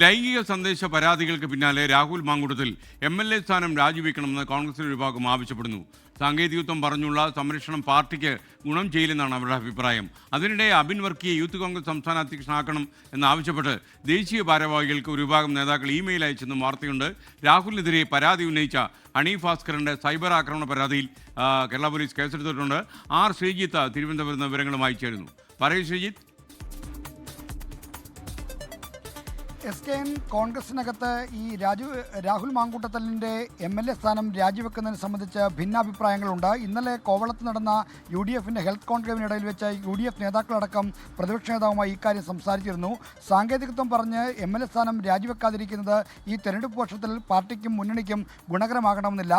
ലൈംഗിക സന്ദേശ പരാതികൾക്ക് പിന്നാലെ രാഹുൽ മാങ്കൂട്ടത്തിൽ MLA സ്ഥാനം രാജിവെക്കണമെന്ന് കോൺഗ്രസ് വിഭാഗം ആവശ്യപ്പെടുന്നു. സാങ്കേതികത്വം പറഞ്ഞുള്ള സംരക്ഷണം പാർട്ടിക്ക് ഗുണം ചെയ്യില്ലെന്നാണ് അവരുടെ അഭിപ്രായം. അതിനിടെ അബിൻ വർക്കിയെ യൂത്ത് കോൺഗ്രസ് സംസ്ഥാന അധ്യക്ഷനാക്കണം എന്നാവശ്യപ്പെട്ട് ദേശീയ ഭാരവാഹികൾക്ക് ഒരു വിഭാഗം നേതാക്കൾ ഇമെയിൽ അയച്ചെന്നും വാർത്തയുണ്ട്. രാഹുലിനെതിരെ പരാതി ഉന്നയിച്ച ഹണീഫ് ഭാസ്കറിന്റെ സൈബർ ആക്രമണ പരാതിയിൽ കേരള പോലീസ് കേസെടുത്തിട്ടുണ്ട്. ആർ ശ്രീജിത്ത് തിരുവനന്തപുരത്ത് വിവരങ്ങളുമായി ചേരുന്നു. പറയൂ ശ്രീജിത്ത്. SKN കോൺഗ്രസിനകത്ത് ഈ രാഹുൽ മാങ്കൂട്ടത്തലിൻ്റെ MLA സ്ഥാനം രാജിവെക്കുന്നതിനെ സംബന്ധിച്ച് ഭിന്നാഭിപ്രായങ്ങളുണ്ട്. ഇന്നലെ കോവളത്ത് നടന്ന UDFിൻ്റെ ഹെൽത്ത് കോൺക്ലേവിനിടയിൽ വെച്ച് UDF നേതാക്കളടക്കം പ്രതിപക്ഷ നേതാവുമായി ഇക്കാര്യം സംസാരിച്ചിരുന്നു. സാങ്കേതികത്വം പറഞ്ഞ് MLA സ്ഥാനം രാജിവെക്കാതിരിക്കുന്നത് ഈ തെരഞ്ഞെടുപ്പ് വർഷത്തിൽ പാർട്ടിക്കും മുന്നണിക്കും ഗുണകരമാകണമെന്നില്ല.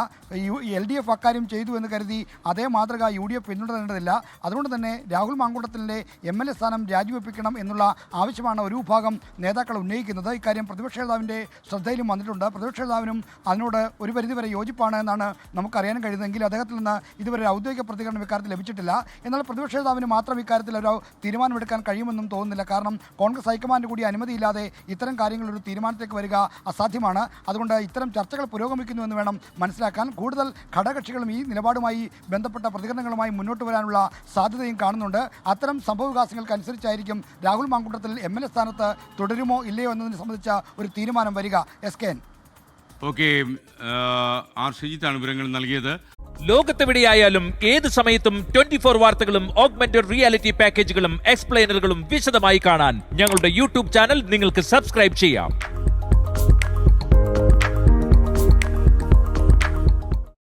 LDF അക്കാര്യം ചെയ്തു എന്ന് കരുതി അതേ മാതൃക UDF പിന്തുടരേണ്ടതില്ല. അതുകൊണ്ട് തന്നെ രാഹുൽ മാങ്കൂട്ടത്തലിൻ്റെ MLA സ്ഥാനം രാജിവെപ്പിക്കണം എന്നുള്ള ആവശ്യമാണ് ഒരു വിഭാഗം നേതാക്കൾ ഉന്നയിക്കുന്നത്. ഇക്കാര്യം പ്രതിപക്ഷ നേതാവിൻ്റെ ശ്രദ്ധയിലും വന്നിട്ടുണ്ട്. പ്രതിപക്ഷ നേതാവിനും അതിനോട് ഒരു പരിധിവരെ യോജിപ്പാണ് എന്നാണ് നമുക്കറിയാൻ കഴിയുന്നതെങ്കിൽ അദ്ദേഹത്തിൽ നിന്ന് ഇതുവരെ ഔദ്യോഗിക പ്രതികരണം ഇക്കാര്യത്തിൽ ലഭിച്ചിട്ടില്ല. എന്നാൽ പ്രതിപക്ഷ നേതാവിന് മാത്രം ഇക്കാര്യത്തിൽ ഒരു തീരുമാനമെടുക്കാൻ കഴിയുമെന്നും തോന്നുന്നില്ല. കാരണം കോൺഗ്രസ് ഹൈക്കമാൻഡ് കൂടി അനുമതിയില്ലാതെ ഇത്തരം കാര്യങ്ങളൊരു തീരുമാനത്തിലേക്ക് വരിക അസാധ്യമാണ്. അതുകൊണ്ട് ഇത്തരം ചർച്ചകൾ പുരോഗമിക്കുന്നുവെന്ന് വേണം മനസ്സിലാക്കാൻ. കൂടുതൽ ഘടകകക്ഷികളും ഈ നിലപാടുമായി ബന്ധപ്പെട്ട പ്രതികരണങ്ങളുമായി മുന്നോട്ട് വരാനുള്ള സാധ്യതയും കാണുന്നുണ്ട്. അത്തരം സംഭവവികാസങ്ങൾക്കനുസരിച്ചായിരിക്കും രാഹുൽ മാങ്കൂട്ടത്തിൽ MLA സ്ഥാനത്ത് തുടരുമോ ഇല്ലയോ എന്നതിനെ സംബന്ധിച്ച ഒരു തീരുമാനം വരിക. SKN. ഓക്കെ, ആർ ശ്രീജിത്താണ് വിവരങ്ങൾ നൽകിയത്. ലോകത്തെവിടെയായാലും ഏത് സമയത്തും 24 വാർത്തകളും ഓഗ്മെന്റഡ് റിയാലിറ്റി പാക്കേജുകളും എക്സ്പ്ലെയിനറുകളും വിശദമായി കാണാൻ ഞങ്ങളുടെ YouTube ചാനൽ നിങ്ങൾക്ക് സബ്സ്ക്രൈബ് ചെയ്യാം.